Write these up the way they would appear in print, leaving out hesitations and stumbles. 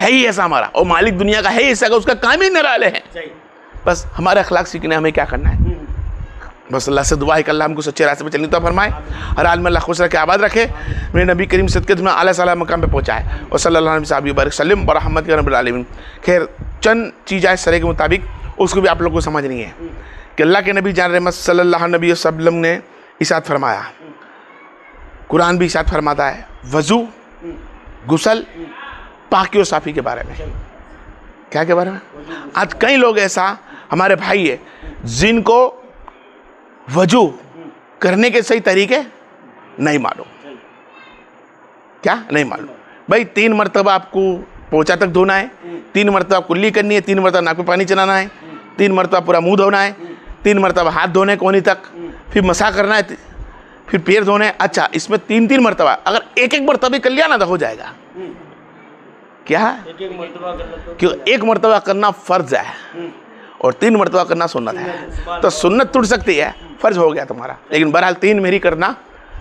है ही ऐसा हमारा, और मालिक दुनिया का है ही ऐसा, उसका काम ही निराले है। बस हमारे अखलाक सीखने हमें क्या करना है, बस अल्लाह से दुआ है कि अल्लाह हमको सच्चे रास्ते पे चलने तो फरमाए, हर हाल में अल्लाह खुश रखे, आबाद रखे, मेरे नबी करीम सदके में आला साला मकाम पे पहुँचाए। और सल्लल्लाहु अलैहि वसल्लम व रहमत रब्बिल आलमीन। खैर चंद चीज़ें सरे के मुताबिक उसको भी आप लोग को समझनी है कि अल्लाह के नबी जान रहमत सल्लल्लाहु अलैहि वसल्लम ने इरशाद फरमाया, कुरान भी इरशाद फरमाता है वज़ू, गुसल, पाकी और साफ़ी के बारे में। क्या के बारे में? आज कई लोग ऐसा हमारे भाई है जिनको वजू करने के सही तरीके नहीं मालूम। क्या नहीं मालूम? भाई 3 मरतबा आपको पोछा तक धोना है, 3 मरतबा कुल्ली करनी है, 3 मरतबा नाक पे पानी चलाना है, 3 मरतबा पूरा मुंह धोना है, 3 मरतबा हाथ धोने कोनी तक, फिर मसा करना है, फिर पैर धोने हैं। अच्छा, इसमें 3-3 मरतबा अगर एक मरतबा कर लिया ना तो हो जाएगा। क्या? क्यों? 1 मरतबा करना फर्ज है और 3 मरतबा करना सुन्नत है। तो सुन्नत टूट सकती है, फर्ज हो गया तुम्हारा, लेकिन बहरहाल 3 मेरी करना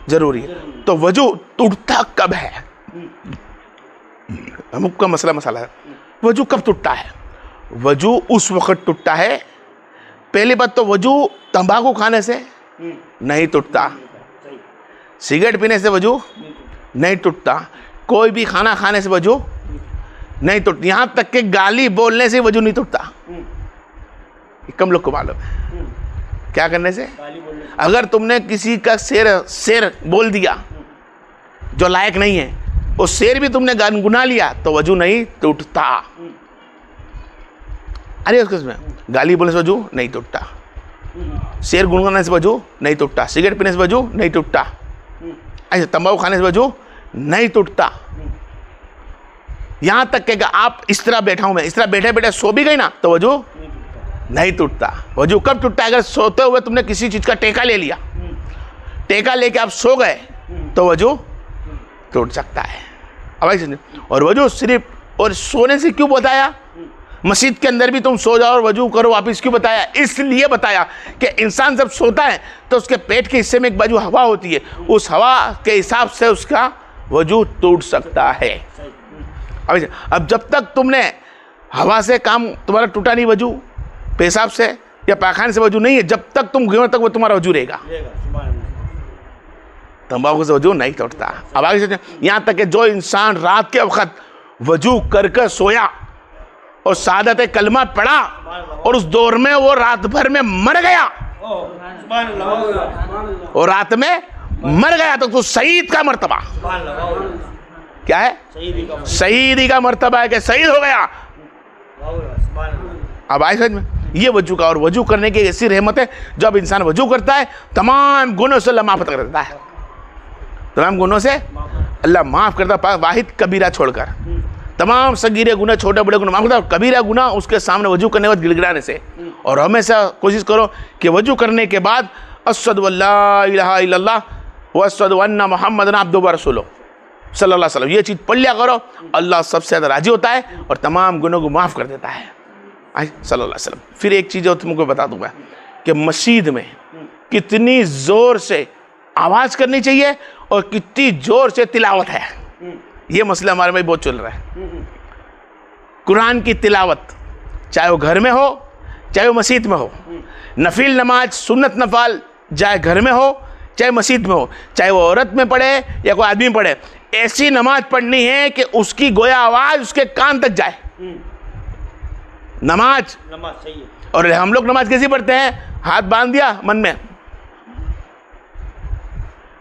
जरूरी है। तो वजू टूटता कब है? अमुक का मसला है, वजू कब टूटता है? वजू उस वक्त टूटता है, पहली बात तो वजू तंबाकू खाने से नहीं टूटता, सिगरेट पीने से वजू नहीं टूटता, कोई भी खाना खाने से वजू नहीं टूटता, यहाँ तक कि गाली बोलने से वजू नहीं टूटता। कम लोग को मालूम है। क्या करने से? अगर तुमने किसी का शेर बोल दिया जो लायक नहीं है, उस शेर भी तुमने गुना लिया तो वजू नहीं टूटता। अरे उसमें गाली बोलने से वजू नहीं टूटता, शेर गुनगुनाने से वजू नहीं टूटता, सिगरेट पीने से वजू नहीं टूटता, ऐसे तंबाकू खाने से वजू नहीं टूटता। यहां तक कि आप इस तरह बैठा हूं मैं, इस तरह बैठे बैठे सो भी गई ना तो वजू नहीं टूटता। वजू कब टूटता है? अगर सोते हुए तुमने किसी चीज का टेका ले लिया, टेका लेके आप सो गए तो वजू टूट सकता है। अब ऐसे, और वजू सिर्फ और सोने से क्यों बताया? मस्जिद के अंदर भी तुम सो जाओ और वजू करो वापिस क्यों बताया? इसलिए बताया कि इंसान जब सोता है तो उसके पेट के हिस्से में एक बाजू हवा होती है, उस हवा के हिसाब से उसका वजू टूट सकता है। अब जब तक तुमने हवा से काम तुम्हारा टूटा नहीं, वजू पेशाब से या पाखाने से वजू नहीं है, जब तक तुम गिरो तक वो तुम्हारा वजू रहेगा। तंबाकू से वजू नहीं टूटता। अब आगे सोचें, यहाँ तक कि जो इंसान रात के वक्त वजू कर सोया और सादत कलमा पढ़ा और उस दौर में वो रात भर में मर गया, और रात में मर गया तो शहीद का मर्तबा क्या है? शहीदी का मर्तबा है कि शहीद हो गया। अब आए समझ में? ये वजू का, और वजू करने की ऐसी रहमत है, जब इंसान वजू करता है तमाम गुनों से अल्लाह माफ कर देता है, तमाम गुनों से अल्लाह माफ करता है, वाहिद कबीरा छोड़कर तमाम सगीरे गुना, छोटे बड़े गुना माफ करता है। कबीरा गुना उसके सामने वजू करने के बाद गिड़गिड़ाने से। और हमेशा कोशिश करो कि वजू करने के बाद अशहदु अल्ला इलाहा इल्लल्लाह व अशहदु अन्ना मुहम्मदन अब्दुहु व रसूलुहु सल्लल्लाहु अलैहि वसल्लम, ये चीज़ पढ़ लिया करो, अल्लाह सबसे ज़्यादा राजी होता है और तमाम गुनों को माफ़ कर देता है सल्लल्लाहु अलैहि वसल्लम। फिर एक चीज़ तुमको बता दूंगा कि मस्जिद में कितनी ज़ोर से आवाज़ करनी चाहिए और कितनी ज़ोर से तिलावत है। ये मसला हमारे में बहुत चल रहा है। कुरान की तिलावत चाहे वो घर में हो चाहे वो मस्जिद में हो, नफिल नमाज सुन्नत नफाल चाहे घर में हो चाहे मस्जिद में हो, चाहे वो औरत में पढ़े या कोई आदमी पढ़े, ऐसी नमाज पढ़नी है कि उसकी गोया आवाज़ उसके कान तक जाए। नमाज सही है। और हम लोग नमाज कैसी पढ़ते हैं? हाथ बांध दिया, मन में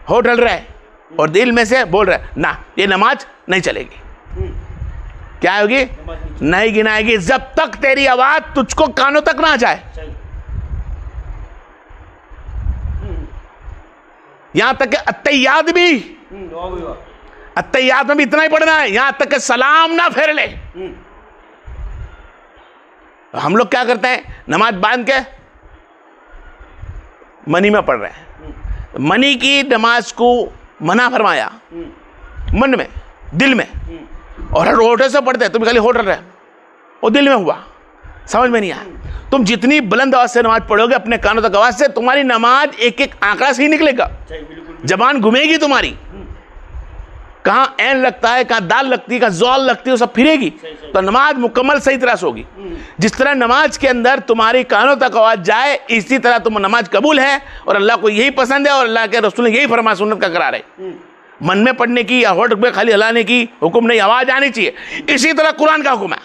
हो ढल रहा है और दिल में से बोल रहा है ना, ये नमाज नहीं चलेगी। क्या होगी? नहीं गिनाएगी जब तक तेरी आवाज तुझको कानों तक ना जाए। यहां तक कि अत्तहियात भी, अत्तहियात में भी इतना ही पढ़ना है, यहां तक कि सलाम ना फेर ले। हम लोग क्या करते हैं? नमाज बांध के मनी में पढ़ रहे हैं। मनी की नमाज को मना फरमाया मन में, दिल में, और हर होठे से पढ़ते हैं। तुम खाली होठ रहे और दिल में हुआ, समझ में नहीं आया। तुम जितनी बुलंद आवाज से नमाज पढ़ोगे अपने कानों तक आवाज से, तुम्हारी नमाज एक एक आंकड़ा से ही निकलेगा, जबान घूमेगी तुम्हारी। कहाँ ऐन लगता है, कहाँ दाल लगती है, कहाँ जौल लगती है, वो सब फिरेगी। तो नमाज मुकम्मल सही तरह से होगी। जिस तरह नमाज के अंदर तुम्हारी कानों तक आवाज जाए, इसी तरह तुम नमाज कबूल है और अल्लाह को यही पसंद है और अल्लाह के रसूल ने यही फरमाया, सुन्नत का करार है। मन में पढ़ने की या होठ में खाली हिलाने की हुक्म नहीं, आवाज आनी चाहिए। इसी तरह कुरान का हुक्म है।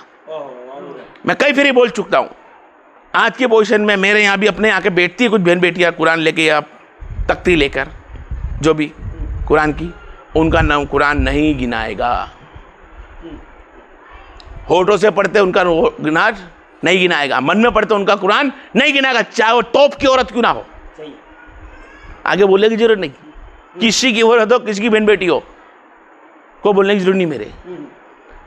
मैं कई फिर बोल चुका हूँ। आज के पोजिशन में मेरे यहाँ भी अपने आके बैठती है कुछ बहन बेटियाँ कुरान लेके या तख्ती लेकर, जो भी कुरान की, उनका नाम कुरान नहीं गिनाएगा। होठों से पढ़ते उनका गिनाज नहीं गिनाएगा, मन में पढ़ते उनका कुरान नहीं गिनाएगा, चाहे वो टॉप की औरत क्यों ना हो। आगे बोलने की जरूरत नहीं, किसी की औरत हो, किसी की बहन बेटी हो, को बोलने की जरूरत नहीं। मेरे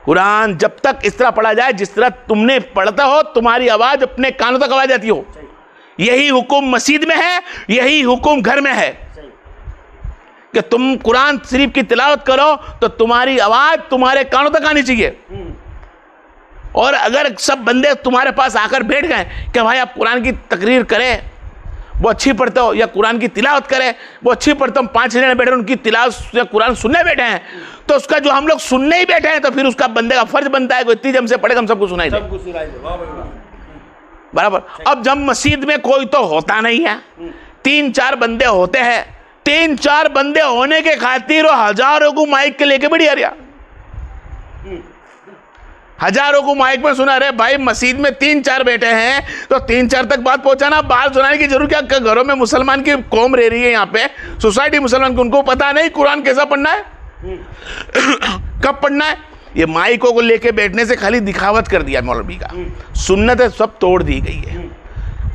कुरान जब तक इस तरह पढ़ा जाए जिस तरह तुमने पढ़ता हो, तुम्हारी आवाज अपने कानों तक आवाज आती हो। यही हुक्म मस्जिद में है, यही हुक्म घर में है कि तुम कुरान शरीफ की तिलावत करो तो तुम्हारी आवाज तुम्हारे कानों तक आनी चाहिए। और अगर सब बंदे तुम्हारे पास आकर बैठ गए कि भाई आप कुरान की तकरीर करें, वो अच्छी पढ़ते हो, या कुरान की तिलावत करें, वो अच्छी पढ़ते हो, 5 जने बैठे उनकी तिलावत या कुरान सुनने बैठे हैं, तो उसका जो हम लोग सुनने ही बैठे हैं, तो फिर उसका बंदे का फर्ज बनता है कोई इतनी जम से पढ़ेगा, हम सबको सुनाई दे। बराबर। अब जब मस्जिद में कोई तो होता नहीं है, 3-4 बंदे होते हैं, 3-4 बंदे होने के खातिर हजारों को माइक के लेके बढ़िया रहा, हजारों को माइक में सुना रहे। भाई मस्जिद में 3-4 बैठे हैं तो 3-4 तक बात पहुंचाना, बाहर सुनाने की जरूरत क्या। घरों में मुसलमान की कौम रह रही है, यहाँ पे सोसाइटी मुसलमान की, उनको पता नहीं कुरान कैसा पढ़ना है, कब पढ़ना है। ये माइकों को लेके बैठने से खाली दिखावत कर दिया मौलवी का, सुन्नत सब तोड़ दी गई है।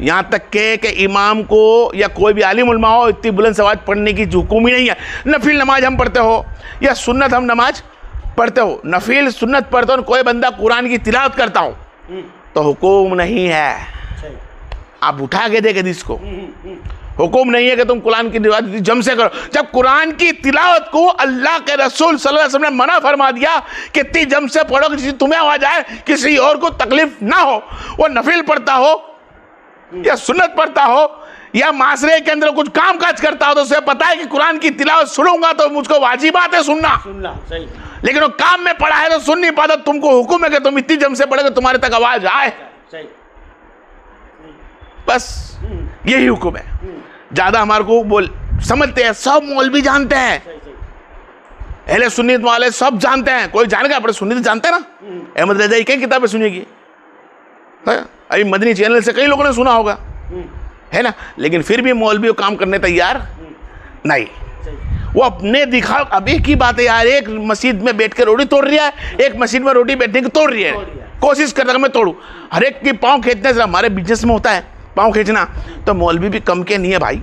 यहाँ तक के इमाम को या कोई भी आलिम उलमा हो, इतनी बुलंद आवाज पढ़ने की हुक्म ही नहीं है। नफिल नमाज हम पढ़ते हो या सुन्नत हम नमाज पढ़ते हो, नफिल सुन्नत पढ़ते हो, कोई बंदा कुरान की तिलावत करता हो तो हुक्म नहीं है। आप उठा के देखे इसको, हुक्म नहीं है कि तुम कुरान की तिलावत जम से करो। जब कुरान की तिलावत को अल्लाह के रसूल सल्लल्लाहु अलैहि वसल्लम ने मना फरमा दिया कि इतनी जम से पढ़ो कि तुम्हें आवाज आए, किसी और को तकलीफ ना हो, वो नफिल पढ़ता हो या सुन्नत पढ़ता हो या माशरे के अंदर कुछ काम काज करता हो, तो उसे पता है कि कुरान की तिलावत सुनूंगा तो मुझको वाजिबात है सुनना, सही। लेकिन वो काम में पढ़ा है तो सुन नहीं पाता। तुमको हुक्म है कि तुम इतनी जम से पढ़ोगे तुम्हारे तक आवाज आए, बस यही हुक्म है। ज्यादा हमारे को बोल समझते हैं, सब मौलवी जानते हैं, अहले सुन्नत वाले सब जानते हैं। कोई जानेगा, अपने सुन्नत जानते हैं ना। अहमद रजा की कई किताबें सुनेगी, अभी मदनी चैनल से कई लोगों ने सुना होगा, है ना। लेकिन फिर भी मौलवी वो काम करने तैयार नहीं, वो अपने दिखाओ। अब एक ही बात है यार, एक मस्जिद में बैठ के रोटी तोड़ रहा है, एक मस्जिद में रोटी बैठने की तोड़ रही है, कोशिश करता है मैं तोड़ू। हर एक की पाँव खींचने से हमारे बिजनेस में होता है पाँव खींचना, तो मौलवी भी कम के नहीं है भाई,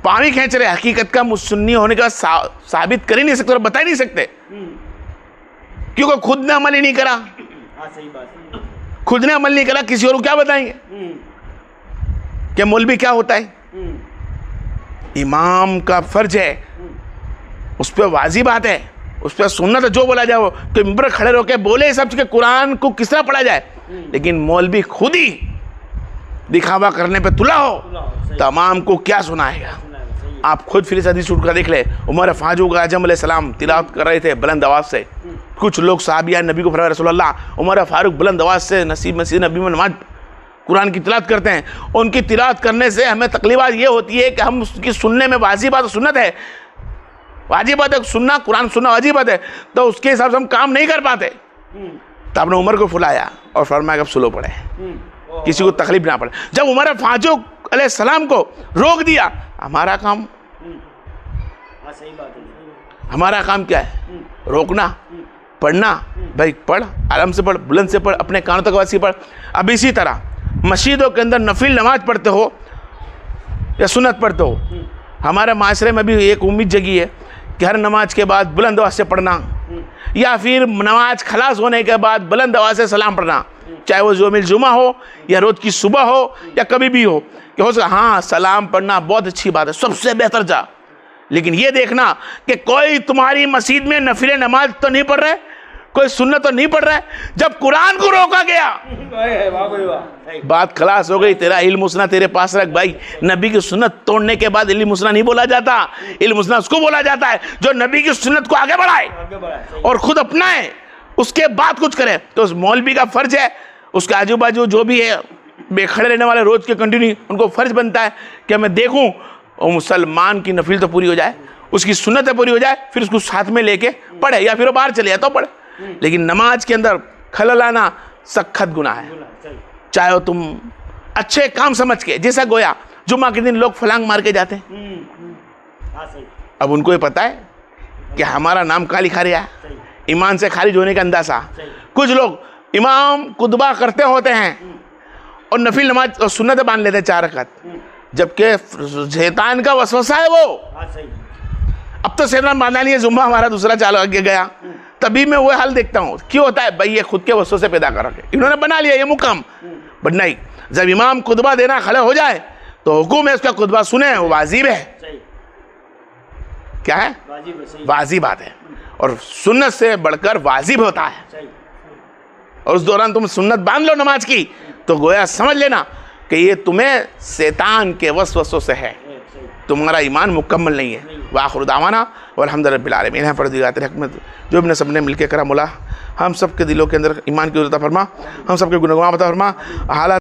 पाँव ही खींच रहे। हकीकत का सुन्नी होने का साबित कर ही नहीं सकते और बता ही नहीं सकते, क्योंकि खुद ने अमल ही नहीं करा। खुद ने अमल नहीं करा, किसी और को क्या बताएंगे कि मौलवी क्या होता है। इमाम का फर्ज है, उस पर वाजिबात है, उस पर सुन्नत जो बोला जाए वो तो मिंबर खड़े होकर बोले सब चीज़, कुरान को किस तरह पढ़ा जाए। लेकिन मौलवी खुद ही दिखावा करने पे तुला हो, तमाम को क्या सुनाएगा। आप खुद फिर हदीस उठ कर देख ले, उमर फारूक आजम अलैहिस्सलाम तिलावत कर रहे थे बुलंद आवाज से। कुछ लोग साहबिया नबी को फरमाया रसूलुल्लाह, उमर फारूक बुलंद आवाज से नसीब मस्जिद नबी में नमाज कुरान की तिलावत करते हैं। उनकी तिलावत करने से हमें तकलीफ ये होती है कि हम उसकी सुनने में वाजिबात सुन्नत है, वाजिबात है सुनना, कुरान सुनना वाजिबात है, तो उसके हिसाब से हम काम नहीं कर पाते। तो आपने उमर को फुलाया और फरमाया अब स्लो पड़े, किसी को तकलीफ ना पड़े। जब उमर फारूक अलैहिस्सलाम को रोक दिया, हमारा काम हमारा काम क्या है? रोकना, पढ़ना। भाई पढ़, आराम से पढ़, बुलंद से पढ़, अपने कानों तक वासी पढ़। अब इसी तरह मस्जिदों के अंदर नफिल नमाज पढ़ते हो या सुन्नत पढ़ते हो, हमारे माशरे में भी एक उम्मीद जगी है कि हर नमाज के बाद बुलंद आवाज से पढ़ना, या फिर नमाज खलास होने के बाद बुलंद आवाज से सलाम पढ़ना, चाहे वो यौमुल जुमा हो या रोज की सुबह हो या कभी भी हो, कि हो सके हाँ सलाम पढ़ना बहुत अच्छी बात है, सबसे बेहतर जा। लेकिन ये देखना कि कोई तुम्हारी मस्जिद में नफिल नमाज तो नहीं पढ़ रहे, कोई सुन्नत तो नहीं पढ़ रहा है। जब कुरान को रोका गया, बात खलास हो गई। तेरा इल्म मुसना तेरे पास रख भाई। नबी की सुन्नत तोड़ने के बाद इल्म मुसना नहीं बोला जाता। इल्म मुसना उसको बोला जाता है जो नबी की सुन्नत को आगे बढ़ाए और खुद अपनाए, उसके बाद कुछ करे। तो उस मौलवी का फर्ज है, उसके आजू बाजू जो भी है बेखड़े रहने वाले रोज के कंटिन्यू, उनको फर्ज बनता है कि मैं देखूं और मुसलमान की नफिल तो पूरी हो जाए, उसकी सुन्नत पूरी हो जाए, फिर उसको साथ में लेके पढ़े, या फिर वो बाहर चले जाए तो पढ़े। लेकिन नमाज के अंदर खलल आना सख्त गुनाह है। चाहे तुम अच्छे काम समझ के, जैसा गोया जुम्मा के दिन लोग फलांग मार के जाते हैं, अब उनको ये पता है कि हमारा नाम कहाँ लिखा रहा है, ईमान से खारिज होने का अंदाजा। कुछ लोग इमाम कुतबा करते होते हैं और नफिल नमाज और सुन्नत बांध लेते हैं 4 रकात, जबकि शैतान का वसवसा है वो। अब तो शैतान बांधा नहीं है, जुम्मा हमारा दूसरा चालू आगे गया, तभी मैं वो हाल देखता हूँ। क्यों होता है भाई? ये खुद के वसवसे पैदा कर रखे, इन्होंने बना लिया ये मुकाम। बट नहीं, जब इमाम खुतबा देना खड़ा हो जाए तो हुक्म है उसका खुतबा सुने, वो वाजिब है। क्या है? वाजिब बात है, और सुन्नत से बढ़कर वाजिब होता है। और उस दौरान तुम सुन्नत बांध लो नमाज की, तो गोया समझ लेना कि ये तुम्हें शैतान के वसवसों से है, तुम्हारा ईमान मुकम्मल नहीं है। वाखिर दावाना वल्हम्दुलिल्लाहि रब्बिल आलमीन। है फर्दियात रहमत जो हमने सबने मिलकर करा, मौला हम सब के दिलों के अंदर ईमान की ज़रूरत फरमा, हम सब के गुनहगार बता फरमा। हालात